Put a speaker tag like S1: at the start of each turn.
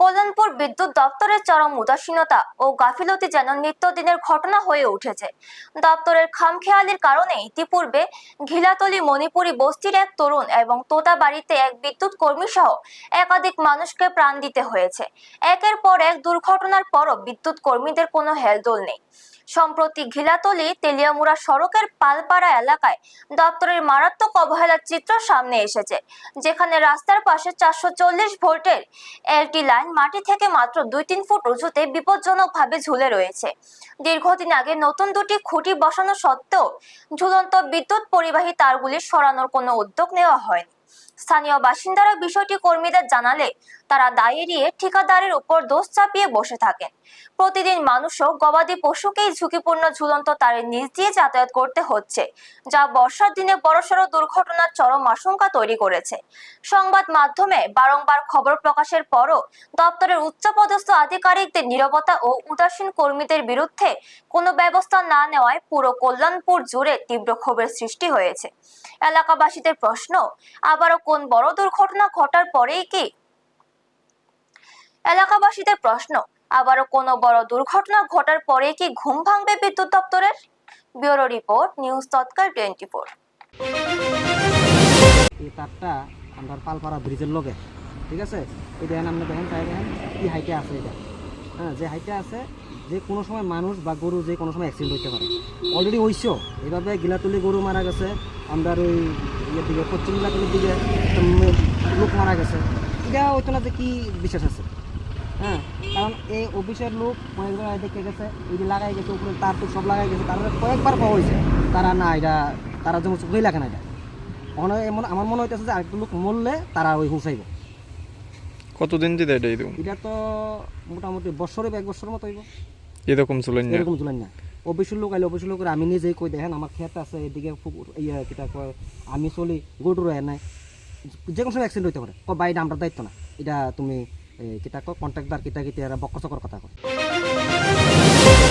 S1: কল্যাণপুর বিদ্যুৎ দপ্তরের চরম উদাসীনতা ও গাফিলতি যেন নিত্যদিনের ঘটনা হয়ে উঠেছে। দপ্তরের খামখেয়ালির কারণে ইতিপূর্বে ঘিলাতলি মণিপুরি বস্তির এক তরুণ এবং তোতাবাড়িতে এক বিদ্যুৎ কর্মী সহ একাধিক মানুষকে প্রাণ দিতে হয়েছে। একের পর এক দুর্ঘটনার পরও বিদ্যুৎ কর্মীদের কোনো হেলদোল নেই। সম্প্রতি ঘিলাতলি তেলিয়ামুড়া সড়কের পালপাড়া এলাকায় দপ্তরের মারাত্মক অবহেলার চিত্র সামনে এসেছে, যেখানে রাস্তার পাশে 440 ভোল্টের এলটি লাইন মাটি থেকে মাত্র 2-3 ফুট উঁচুতে বিপজ্জনকভাবে ঝুলে রয়েছে। দীর্ঘদিন আগে নতুন দুটি খুঁটি বসানো সত্ত্বেও ঝুলন্ত বিদ্যুৎ পরিবাহী তারগুলি সরানোর কোনো উদ্যোগ নেওয়া হয়নি। স্থানীয় বাসিন্দারা বিষয়টি কর্মীদের জানালে তারা দায় এড়িয়ে ঠিকাদারের উপর দোষ চাপিয়ে বসে থাকেন। প্রতিদিন মানুষও গবাদি পশুকেই ঝুঁকিপূর্ণ ঝুলন্ত তারের নিচ দিয়ে যাতায়াত করতে হচ্ছে, যা বর্ষার দিনে বড়সড় দুর্ঘটনার চরম আশঙ্কা তৈরি করেছে। সংবাদ মাধ্যমে বারংবার খবর প্রকাশের পরও দপ্তরের উচ্চপদস্থ আধিকারিকদের নীরবতা ও উদাসীন কর্মীদের বিরুদ্ধে কোনো ব্যবস্থা না নেওয়ায় পুরো কল্যাণপুর জুড়ে তীব্র ক্ষোভের সৃষ্টি হয়েছে। এলাকাবাসীদের প্রশ্ন, আবারও কোন বড় দুর্ঘটনা ঘটার পরেই কি ঘুম ভাঙবে বিদ্যুৎ দপ্তরের? ব্যুরো রিপোর্ট, নিউজ তৎকাল 24।
S2: এই তারটা আমরা পালপাড়া ব্রিজের লগে, ঠিক আছে, এই দেখেন আপনি দেখেন তাই দেখেন কি হাইটে আছে এটা। হ্যাঁ, যে হাইটে আছে যে কোনো সময় মানুষ বা গরু যে কোনো সময় অ্যাক্সিডেন্ট হতে পারে। অলরেডি হইছো এইভাবে গিলাতলি গরু মারা গেছে, আমরা ওই ইয়ের দিকে পশ্চিম গিলাতলির দিকে লোক মারা গেছে। এটা হইতো না যে কি বিশ্বাস আছে। হ্যাঁ, কারণ এই অফিসের লোক অনেকবার দেখে গেছে, এই যে লাগাই গেছে উপরে তার তো সব লাগাই গেছে, তারা কয়েকবার পাওয়া হয়েছে, তারা না এটা তারা যেমন চোখেই লাগে না। এটা ওখানে এমন আমার মনে হইতেছে যে আরেকটা লোক মরলে তারা ওই হুঁসাইব।
S3: কতদিন দিতে এটা?
S2: এটা তো মোটামুটি বছরে 1 বছরের মতো হইব।
S3: এরকম চলেন না,
S2: এরকম চলেন না। অফিসের লোক আইলে অফিসের লোকের আমি নিজেই কই দেখেন আমার ক্ষেত আছে এদিকে ইয়ে কিটা কয় আমি চলি গরু রয়ে নাই, যে কোনো সময় অ্যাক্সিডেন্ট হইতে পারে। বাইরে আমরা দায়িত্ব না, এটা তুমি কিটা কয় কন্ট্রাক্টর কিটা কিটা বক্কচকর কথা কয়।